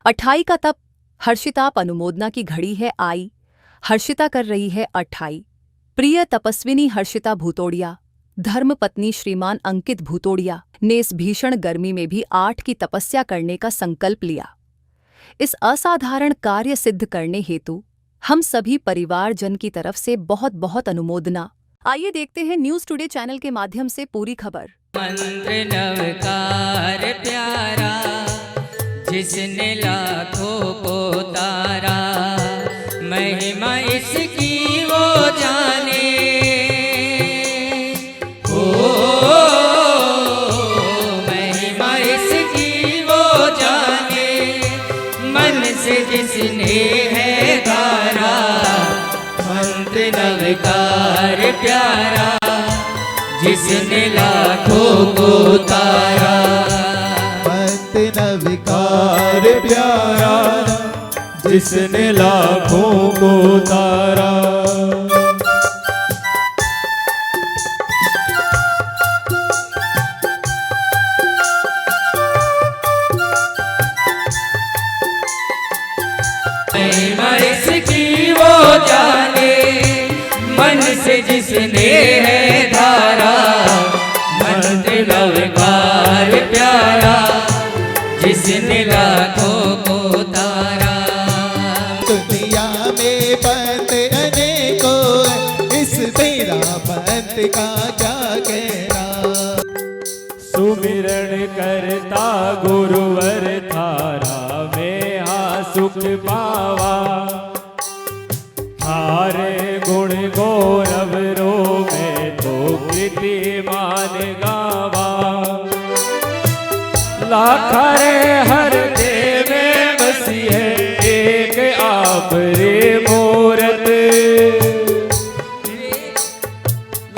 28 का तप। हर्षिता अनुमोदना की घड़ी है आई। हर्षिता कर रही है 28। प्रिय तपस्विनी हर्षिता भूतोड़िया, धर्मपत्नी श्रीमान अंकित भूतोड़िया ने इस भीषण गर्मी में भी 8 की तपस्या करने का संकल्प लिया। इस असाधारण कार्य सिद्ध करने हेतु हम सभी परिवारजन की तरफ से बहुत बहुत अनुमोदना। आइए देखते हैं न्यूज़ टुडे चैनल के माध्यम से पूरी खबर। मंत्र नवकार प्यारा, जिसने लाखों को तारा, महिमा इसकी वो जाने। ओ महिमा इसकी वो जाने, मन से जिसने है धारा। मंत्र नवकार प्यारा, जिसने लाखों को तारा। मंत्र नवकार प्यारा, जिसने लाखों को तारा। महिमा इसकी वो जाने, मन से जिसने है धारा। मंत्र नवकार प्यारा, जिसने लाखों को तारा। दुनिया में बंद अनेकों, इस तेरा बंद का क्या कहना। सुमिरन करता गुरुवर थारा, में हा सुख पावा। हारे गुण गौरव रो, में तो कीर्तिमान गावा। लाखरे हर देव में बसी है, एक आप रे मूरत।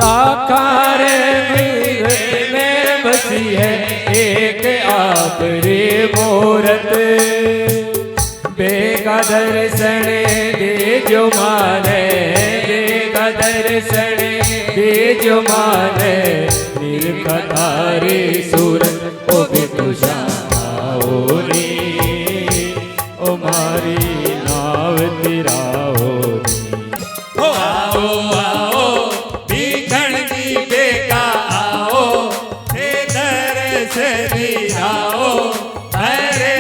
लाखरे में बसी है, एक आप रे मूरत। बेगा दर्शन दे जो माने, बेगा दर्शन दे जो माने। निर्कथारी सूरत ओ बेतुषाओ रे, ओ मारी नाव तिराओ रे। ओ आओ आओ भीखण की बेका आओ, हे दर्श दिलाओ हरे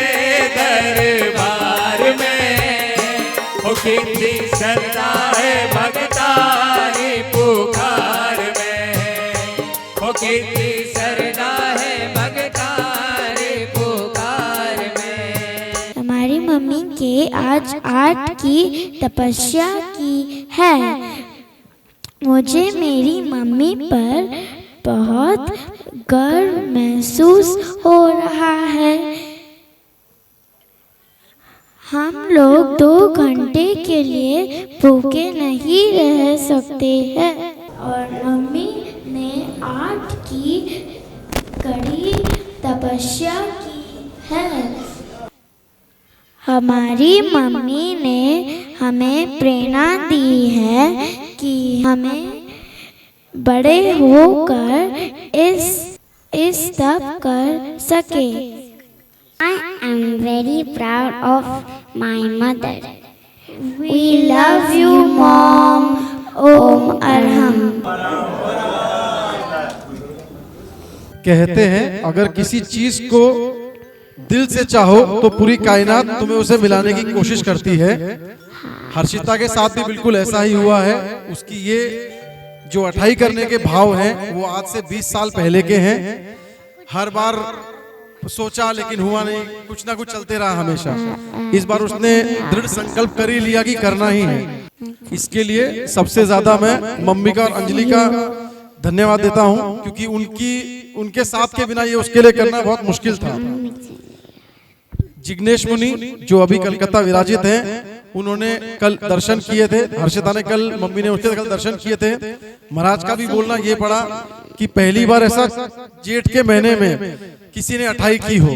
दरबार में। ओ कितनी श्रद्धा है भगतारी पुकार में, ओ कितनी श्रद्धा है भगतारी पुकार में। हमारी मम्मी के आज 8 की तपस्या की है। मुझे मेरी मम्मी पर बहुत गर्व महसूस हो रहा है। हम लोग 2 घंटे के लिए भूखे नहीं रह सकते हैं, और मम्मी ने 8 की कड़ी तपस्या की है। हमारी मम्मी ने हमें प्रेरणा दी है कि हमें बड़े होकर इस तप कर सके। I am very proud of my mother. We love you, Mom. Om Arham. कहते हैं अगर किसी चीज को दिल से चाहो तो पूरी कायनात तुम्हें उसे मिलाने की कोशिश करती है। हर्षिता के साथ भी बिल्कुल ऐसा ही हुआ है। उसकी ये जो 28 करने के भाव हैं वो आज से 20 साल पहले के हैं। हर बार सोचा लेकिन हुआ नहीं, कुछ ना कुछ चलते रहा हमेशा। इस बार उसने दृढ़ संकल्प कर ही लिया कि करना ही है। इसके लिए सबसे ज्यादा मैं मम्मी का और अंजलि का धन्यवाद देता हूं, क्योंकि उनके साथ के बिना ये उसके लिए करना बहुत मुश्किल था। जिग्नेश मुनि जो अभी कलकत्ता विराजित हैं, उन्होंने कल दर्शन किए थे। हर्षिता ने कल, मम्मी ने उसके कल दर्शन किए थे। महाराज का भी बोलना ये पड़ा कि पहली बार ऐसा जेठ के महीने में किसी ने 28 की हो।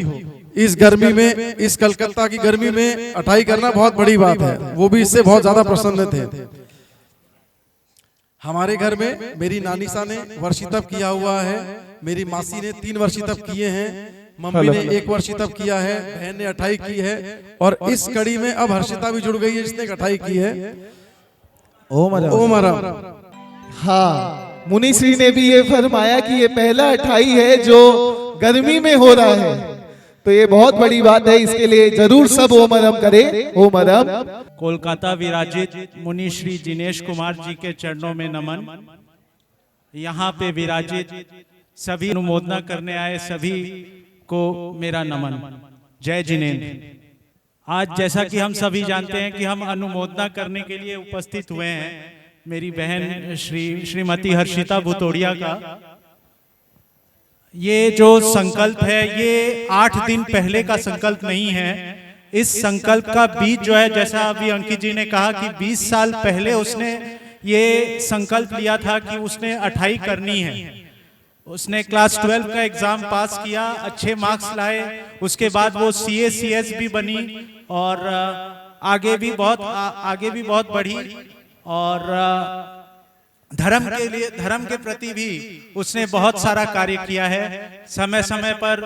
इस गर्मी में, इस कलकत्ता की गर्मी में 28 करना बहुत बड़ी बात है। वो भी इससे बहुत ज्यादा प्रसन्न थे। हमारे घर में मेरी नानी सा ने वर्षी तप किया हुआ है, मेरी मासी ने 3 वर्षी तप किए हैं, मम्मी ने 1 वर्ष तब किया है, बहन ने 28 की है, और इस कड़ी में अब हर्षिता भी जुड़ गई है जिसने 28 की है। ओम आराम। हाँ, मुनिश्री ने भी ये फरमाया कि ये पहला 28 है जो गर्मी में हो रहा है, तो ये बहुत बड़ी बात है। इसके लिए जरूर सब ओम आराम करें। ओम आराम। कोलकाता विराजित मुनि श्री जिनेश कुमार जी के चरणों में नमन। यहाँ पे विराजित सभी अनुमोदना करने आए सभी को मेरा नमन। जय जिनेन्द्र। आज जैसा कि हम सभी जानते हैं कि हम अनुमोदना करने के लिए उपस्थित हुए हैं मेरी बहन श्रीमती हर्षिता भूतोड़िया का। ये जो संकल्प है ये 8 दिन पहले का संकल्प नहीं है। इस संकल्प का बीज जो है, जैसा अभी अंकित जी ने कहा कि 20 साल पहले उसने ये संकल्प लिया था कि उसने 28 करनी है। उसने क्लास 12 का एग्जाम पास किया, अच्छे मार्क्स लाए, उसके बाद वो CS भी बनी और आगे भी बहुत बढ़ी और धर्म के लिए, धर्म के प्रति भी उसने बहुत सारा कार्य किया है। समय समय पर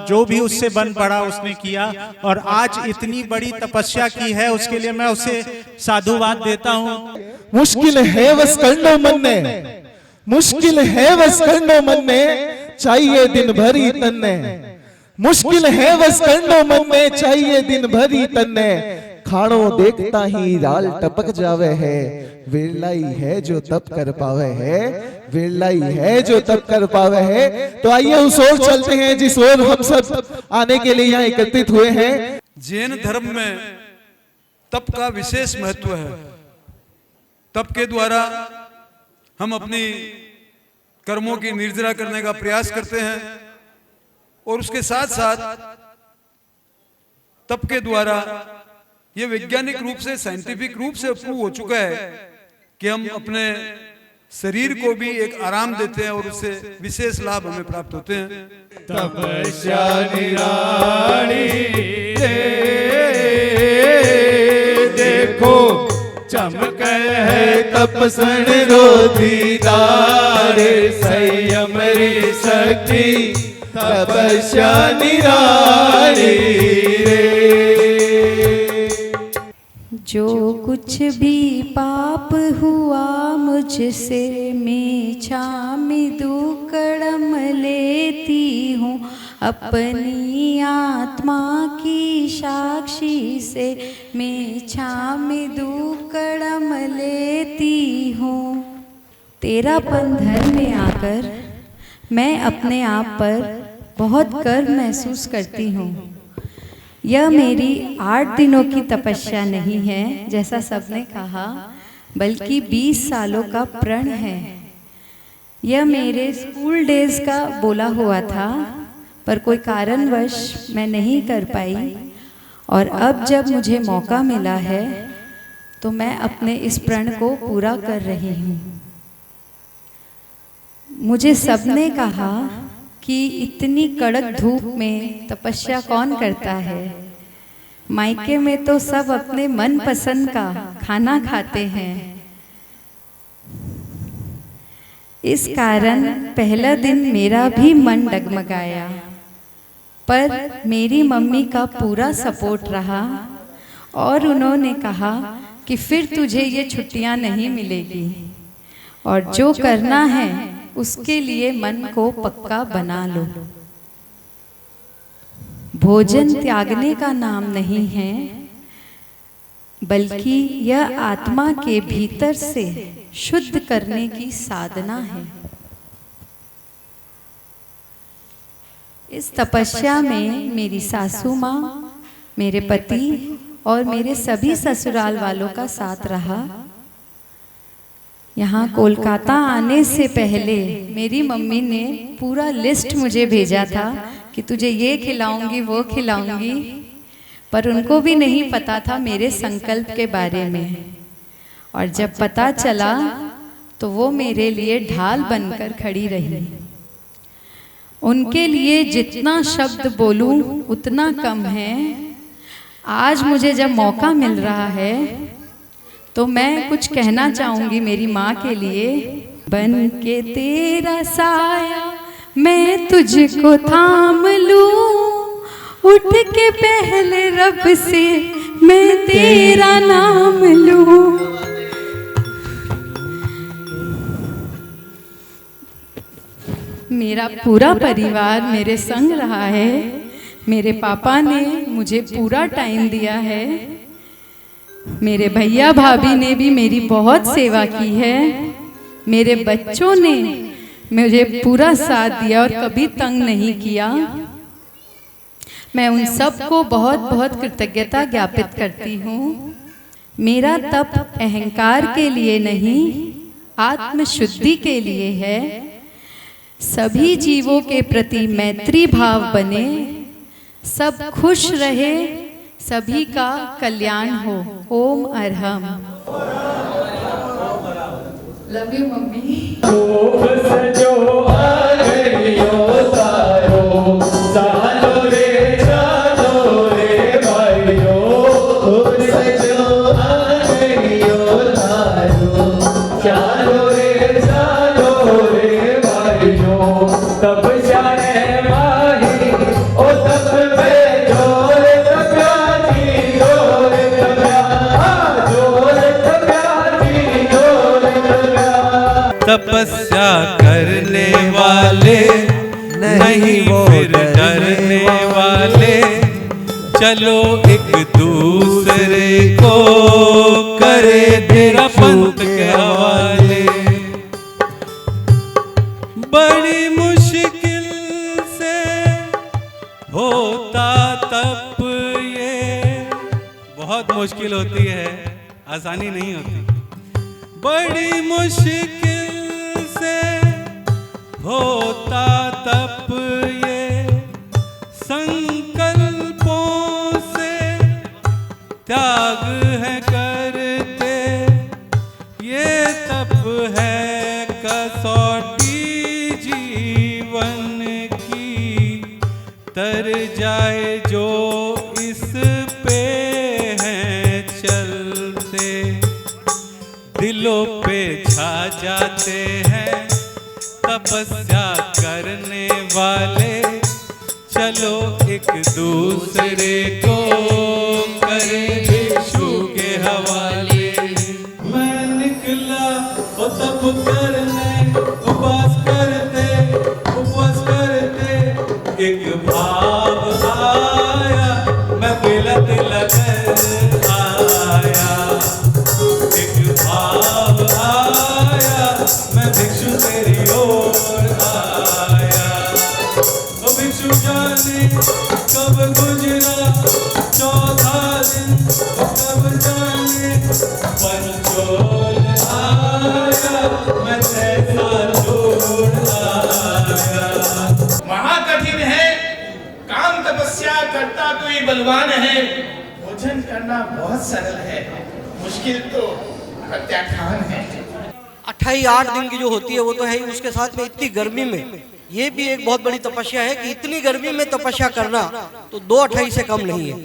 जो भी उससे बन पड़ा उसने किया और आज इतनी बड़ी तपस्या की है, उसके लिए मैं उसे साधुवाद देता हूँ। मुश्किल है बस करना मन ने, मुश्किल है बस करना मन ने, चाहिए दिन भरी तन्ने। मुश्किल है बस करना मन में, चाहिए दिन भरी तन्ने। खाणो देखता ही राल टपक जावे है, विरलाई है जो तप कर पावे है, विरलाई है जो तप कर पावे है। तो आइए उस ओर चलते हैं जिस ओर हम सब आने के लिए यहाँ एकत्रित हुए हैं। जैन धर्म में तप का विशेष महत्व है। तप के द्वारा हम अपनी कर्मों की निर्जरा करने का प्रयास करते हैं और उसके साथ साथ तप के द्वारा ये वैज्ञानिक रूप से, साइंटिफिक रूप से प्रूव हो चुका है कि हम अपने शरीर को भी एक आराम देते हैं और उससे विशेष लाभ हमें प्राप्त होते हैं। तपस्या निराली देखो चमक है तपसन रोदीदार, संयम री शक्ति तपस्या निराली रे। जो कुछ भी पाप हुआ मुझसे मैं छामी दुकड़म लेती हूँ, अपनी आत्मा की साक्षी से मैं छामी दुकड़म लेती हूँ। तेरापन धर्म में आकर मैं अपने आप पर बहुत गर्व महसूस करती हूँ। यह मेरी 8 दिनों की तपस्या नहीं है जैसा सबने कहा, बल्कि 20 सालों का प्रण है। यह मेरे स्कूल डेज का बोला हुआ था, पर कोई कारणवश मैं नहीं कर पाई और अब जब मुझे मौका मिला है तो मैं अपने इस प्रण को पूरा कर रही हूँ। मुझे सबने कहा कि इतनी कड़क धूप में तपस्या कौन करता है। मायके में तो सब अपने मन पसंद का खाना खाते हैं। इस कारण पहला दिन मेरा भी मन डगमगाया, पर मेरी मम्मी का पूरा सपोर्ट रहा और उन्होंने कहा कि फिर तुझे ये छुट्टियां नहीं मिलेगी और जो करना है उसके लिए मन को पक्का बना लो। भोजन त्यागने का नाम नहीं है, बल्कि यह आत्मा के भीतर से शुद्ध करने की साधना है। इस तपस्या में मेरी सासू माँ, मेरे पति और मेरे सभी ससुराल वालों का साथ रहा। यहाँ कोलकाता आने से पहले मेरी मम्मी ने पूरा लिस्ट मुझे भेजा था कि तुझे ये खिलाऊंगी वो खिलाऊंगी, पर उनको भी नहीं पता था मेरे संकल्प के बारे में। और जब पता चला तो वो मेरे लिए ढाल बनकर खड़ी रही। उनके लिए जितना शब्द बोलूं उतना कम है। आज मुझे जब मौका मिल रहा है तो मैं कुछ कहना चाहूंगी मेरी माँ के लिए। बन के तेरा साया मैं तुझको थाम लूं, उठ के पहले रब से मैं तेरा नाम लूं। मेरा पूरा परिवार मेरे संग रहा है। मेरे पापा ने मुझे पूरा टाइम दिया है। मेरे भैया भाभी ने भी मेरी बहुत सेवा की है। मेरे बच्चों ने मुझे पूरा साथ दिया और कभी तंग नहीं किया। मैं उन सबको बहुत बहुत कृतज्ञता ज्ञापित करती हूँ। मेरा तप अहंकार के लिए नहीं, आत्मशुद्धि के लिए है। सभी जीवों के प्रति मैत्री भाव बने, सब खुश रहे, सभी का कल्याण हो। ओम अरहम। Love you mummy. तपस्या करने वाले नहीं फिर डरने वाले, चलो एक दूसरे को करे तेरा पंथ के हवाले। बड़ी मुश्किल से होता तप, ये बहुत मुश्किल होती है, आसानी नहीं होती। बड़ी मुश्किल से होता तप, ये संकल्पों से त्याग है करते। ये तप है कसौटी जीवन की, तर जाए जो इस पे हैं चलते। दिलों पे छा जाते हैं तपस्या करने वाले, चलो एक दूसरे को करें भिक्षु के हवाले। मैं निकला वो तप करने, उपवास करते एक भाव आया, मैं बेला तिलक आया। एक भाव आया, मैं भिक्षु तेरी ओर आया। ओ भिक्षु जाने कब गुजरा चौथा दिन, कब जाने पंचोल आया, मैं तैसा छोड़ आया। महाकठिन है काम, तपस्या करता कोई बलवान है। भोजन करना बहुत सरल है, मुश्किल तो प्रत्याख्यान है। 28 दिन की जो होती है वो तो है ही, उसके साथ में इतनी गर्मी में ये भी एक बहुत बड़ी तपस्या है कि इतनी गर्मी में तपस्या करना तो 2-28 से कम नहीं है।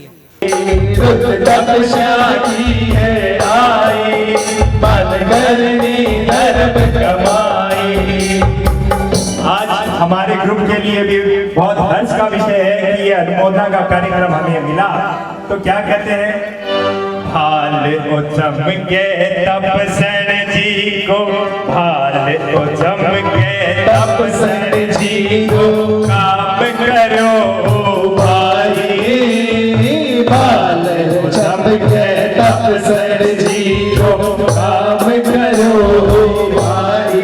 तपस्या की है आई, मन करनी धर्म कमाई। आज हमारे ग्रुप के लिए भी बहुत हर्ष का विषय है कि ये अनुमोदना का कार्यक्रम हमें मिला। तो क्या कहते हैं, भाल उचम के तपसन जी को, भाल उचम के तपसन जी को, काम करो भाई। भाल उचम के तपसन जी को, काम करो भाई।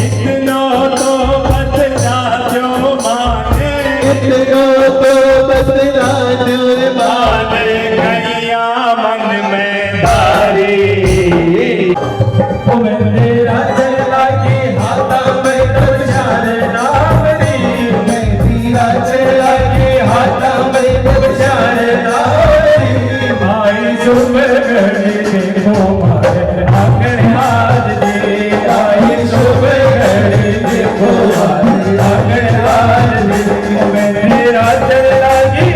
इतना तो बदला जो माने, इतना तो बदला जो माने, कहिया मन में धारी। ओ मेरा चला के हाथा में बचार नावरी, मेरा चला के हाथा में बचार नावरी। भाई सुबह घड़ी देखो भारत आकर हाथ दे, भाई सुबह घड़ी देखो भारत आकर हाथ दे। मेरा चला की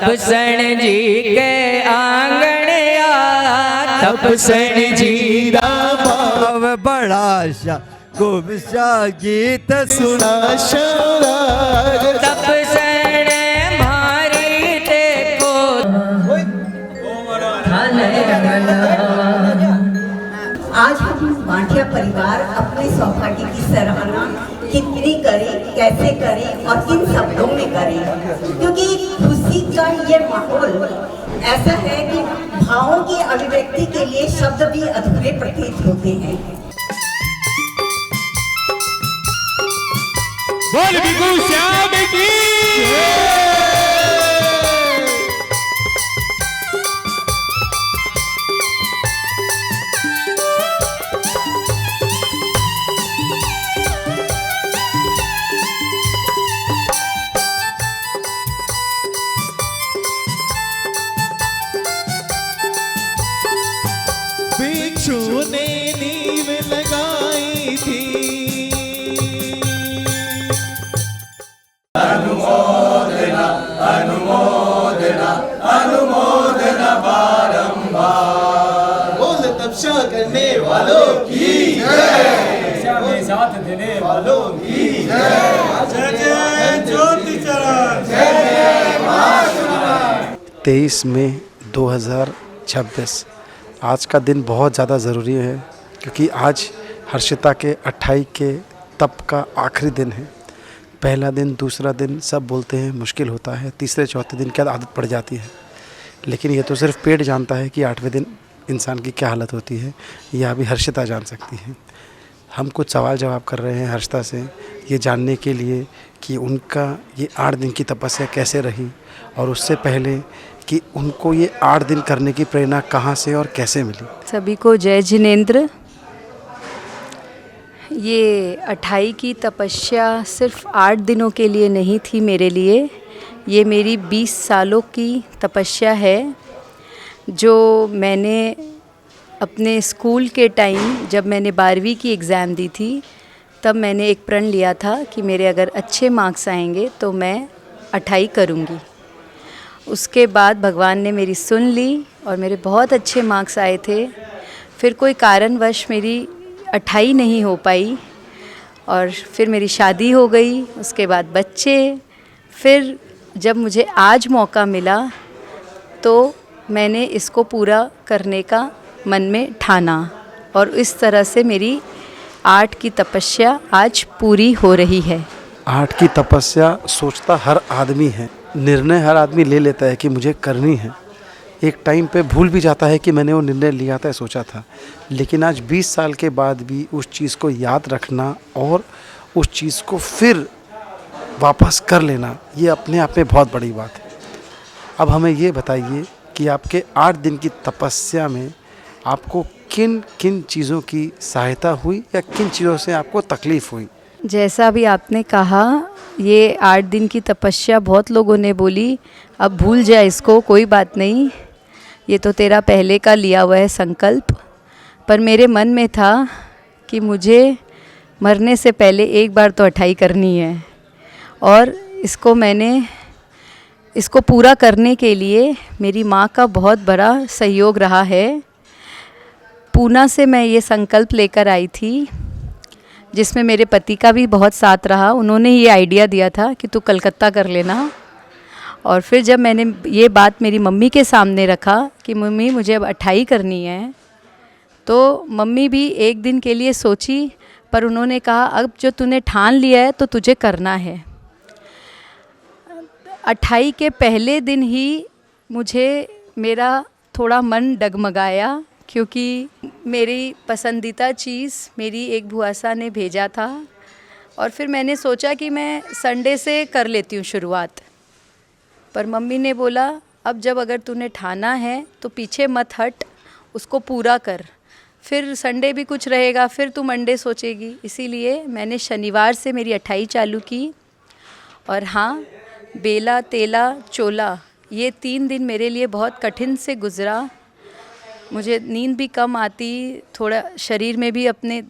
तपसन जी के आंगन आ, तपसन जी राम बड़ा सा खूब सा गीत सुना शरार तपसन मारी देखो आज हम बांटिया परिवार अपने सौभाग्य की सराहना कितनी करें, कैसे करें और किन शब्दों में करें, क्योंकि खुशी का ये माहौल ऐसा है कि भावों की अभिव्यक्ति के लिए शब्द भी अधूरे प्रतीत होते हैं। बोल बिगू श्याम की भिक्षु ने नींव लगाई थी। अनुमोदना अनुमोदना अनुमोदना बारंबार। बोल तपस्या करने वालों की जय, में साथ देने वालों की जय। जय जय ज्योति चरण, जय जय महाशिवरात्रि। 23 मई 2026 आज का दिन बहुत ज़्यादा ज़रूरी है, क्योंकि आज हर्षिता के 28 के तप का आखिरी दिन है। पहला दिन, दूसरा दिन सब बोलते हैं मुश्किल होता है, तीसरे चौथे दिन क्या आदत पड़ जाती है, लेकिन ये तो सिर्फ पेट जानता है कि 8वें दिन इंसान की क्या हालत होती है, यह अभी हर्षिता जान सकती है। हम कुछ सवाल जवाब कर रहे हैं हर्षिता से, ये जानने के लिए कि उनका ये 8 दिन की तपस्या कैसे रही, और उससे पहले कि उनको ये 8 दिन करने की प्रेरणा कहाँ से और कैसे मिली। सभी को जय जिनेंद्र। ये 28 की तपस्या सिर्फ 8 दिनों के लिए नहीं थी मेरे लिए, ये मेरी 20 सालों की तपस्या है, जो मैंने अपने स्कूल के टाइम जब मैंने 12वीं की एग्ज़ाम दी थी, तब मैंने एक प्रण लिया था कि मेरे अगर अच्छे मार्क्स आएंगे तो मैं 28 करूँगी। उसके बाद भगवान ने मेरी सुन ली और मेरे बहुत अच्छे मार्क्स आए थे। फिर कोई कारणवश मेरी 28 नहीं हो पाई और फिर मेरी शादी हो गई, उसके बाद बच्चे। फिर जब मुझे आज मौका मिला तो मैंने इसको पूरा करने का मन में ठाना, और इस तरह से मेरी 8 की तपस्या आज पूरी हो रही है। 8 की तपस्या सोचता हर आदमी है, निर्णय हर आदमी ले लेता है कि मुझे करनी है, एक टाइम पे भूल भी जाता है कि मैंने वो निर्णय लिया था, सोचा था, लेकिन आज 20 साल के बाद भी उस चीज़ को याद रखना और उस चीज़ को फिर वापस कर लेना, ये अपने आप में बहुत बड़ी बात है। अब हमें ये बताइए कि आपके 8 दिन की तपस्या में आपको किन किन चीज़ों की सहायता हुई या किन चीज़ों से आपको तकलीफ़ हुई? जैसा भी आपने कहा, ये 8 दिन की तपस्या बहुत लोगों ने बोली अब भूल जाए इसको, कोई बात नहीं, ये तो तेरा पहले का लिया हुआ है संकल्प। पर मेरे मन में था कि मुझे मरने से पहले एक बार तो 28 करनी है, और इसको पूरा करने के लिए मेरी माँ का बहुत बड़ा सहयोग रहा है। पूना से मैं ये संकल्प लेकर आई थी, जिसमें मेरे पति का भी बहुत साथ रहा। उन्होंने ये आइडिया दिया था कि तू कलकत्ता कर लेना, और फिर जब मैंने ये बात मेरी मम्मी के सामने रखा कि मम्मी मुझे अब 28 करनी है, तो मम्मी भी एक दिन के लिए सोची, पर उन्होंने कहा अब जो तूने ठान लिया है तो तुझे करना है। 28 के पहले दिन ही मुझे मेरा थोड़ा मन डगमगाया, क्योंकि मेरी पसंदीदा चीज़ मेरी एक भुआसा ने भेजा था, और फिर मैंने सोचा कि मैं संडे से कर लेती हूँ शुरुआत। पर मम्मी ने बोला अब जब अगर तूने ठाना है तो पीछे मत हट, उसको पूरा कर, फिर संडे भी कुछ रहेगा, फिर तू मंडे सोचेगी। इसीलिए मैंने शनिवार से मेरी 28 चालू की। और हाँ, बेला तेला चोला ये 3 दिन मेरे लिए बहुत कठिन से गुज़रा। मुझे नींद भी कम आती, थोड़ा शरीर में भी अपने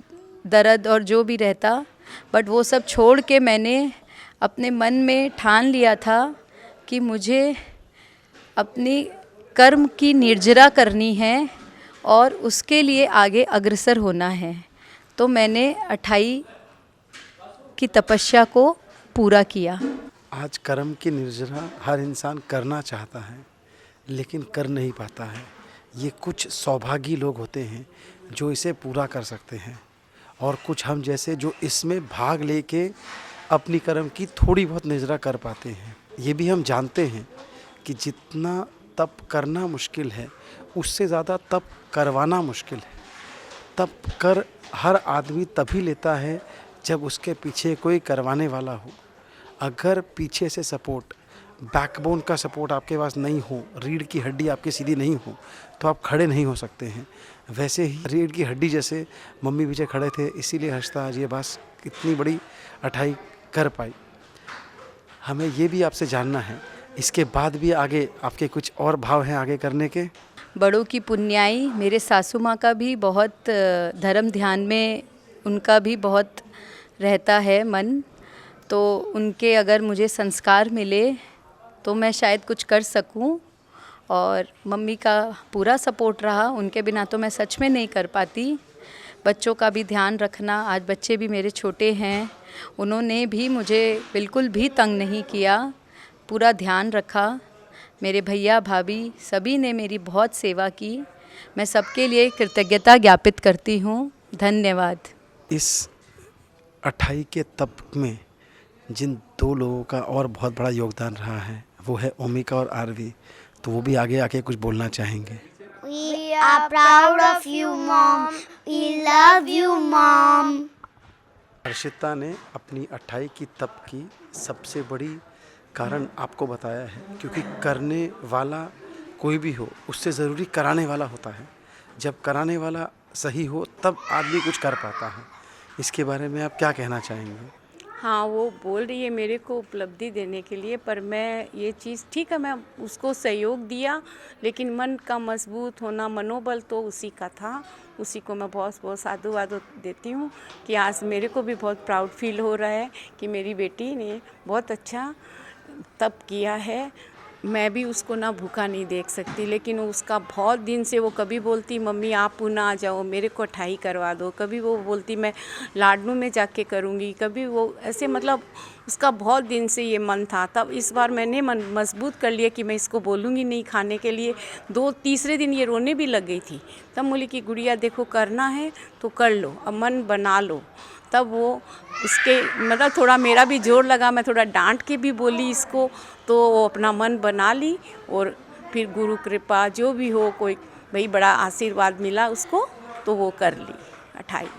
दर्द और जो भी रहता, बट वो सब छोड़ के मैंने अपने मन में ठान लिया था कि मुझे अपनी कर्म की निर्जरा करनी है और उसके लिए आगे अग्रसर होना है। तो मैंने 28 की तपस्या को पूरा किया। आज कर्म की निर्जरा हर इंसान करना चाहता है लेकिन कर नहीं पाता है। ये कुछ सौभागी लोग होते हैं जो इसे पूरा कर सकते हैं और कुछ हम जैसे जो इसमें भाग लेके अपनी कर्म की थोड़ी बहुत निर्जरा कर पाते हैं। ये भी हम जानते हैं कि जितना तप करना मुश्किल है उससे ज़्यादा तप करवाना मुश्किल है। तप कर हर आदमी तभी लेता है जब उसके पीछे कोई करवाने वाला हो। अगर पीछे से सपोर्ट, बैकबोन का सपोर्ट आपके पास नहीं हो, रीढ़ की हड्डी आपकी सीधी नहीं हो तो आप खड़े नहीं हो सकते हैं। वैसे ही रीढ़ की हड्डी जैसे मम्मी पीछे खड़े थे, इसीलिए हर्षिता आज ये बात इतनी बड़ी 28 कर पाई। हमें ये भी आपसे जानना है, इसके बाद भी आगे आपके कुछ और भाव हैं आगे करने के? बड़ों की पुण्याई, मेरे सासू माँ का भी बहुत धर्म ध्यान में उनका भी बहुत रहता है मन, तो उनके अगर मुझे संस्कार मिले तो मैं शायद कुछ कर सकूं। और मम्मी का पूरा सपोर्ट रहा, उनके बिना तो मैं सच में नहीं कर पाती। बच्चों का भी ध्यान रखना, आज बच्चे भी मेरे छोटे हैं, उन्होंने भी मुझे बिल्कुल भी तंग नहीं किया, पूरा ध्यान रखा। मेरे भैया भाभी सभी ने मेरी बहुत सेवा की, मैं सबके लिए कृतज्ञता ज्ञापित करती हूँ। धन्यवाद। इस 28 के तप में जिन दो लोगों का और बहुत बड़ा योगदान रहा है वो है ओमिका और आरवी, तो वो भी आगे आके कुछ बोलना चाहेंगे। We are proud of you, Mom. We love you, Mom. Harshita ने अपनी 28 की तप की सबसे बड़ी कारण आपको बताया है, क्योंकि करने वाला कोई भी हो उससे ज़रूरी कराने वाला होता है। जब कराने वाला सही हो तब आदमी कुछ कर पाता है। इसके बारे में आप क्या कहना चाहेंगे? हाँ, वो बोल रही है मेरे को उपलब्धि देने के लिए, पर मैं ये चीज़ ठीक है, मैं उसको सहयोग दिया, लेकिन मन का मजबूत होना, मनोबल तो उसी का था। उसी को मैं बहुत बहुत साधुवाद देती हूँ कि आज मेरे को भी बहुत प्राउड फील हो रहा है कि मेरी बेटी ने बहुत अच्छा तप किया है। मैं भी उसको ना भूखा नहीं देख सकती, लेकिन उसका बहुत दिन से वो कभी बोलती मम्मी आप पुणे आ जाओ, मेरे को 28 करवा दो, कभी वो बोलती मैं लाडनू में जाके करूँगी, कभी वो ऐसे, मतलब उसका बहुत दिन से ये मन था। तब इस बार मैंने मन मजबूत कर लिया कि मैं इसको बोलूँगी नहीं खाने के लिए। तीसरे दिन ये रोने भी लग गई थी, तब बोली कि गुड़िया देखो करना है तो कर लो, अब मन बना लो। तब वो इसके मतलब थोड़ा मेरा भी जोर लगा, मैं थोड़ा डांट के भी बोली इसको, तो वो अपना मन बना ली। और फिर गुरु कृपा जो भी हो, कोई भाई बड़ा आशीर्वाद मिला उसको, तो वो कर ली 28।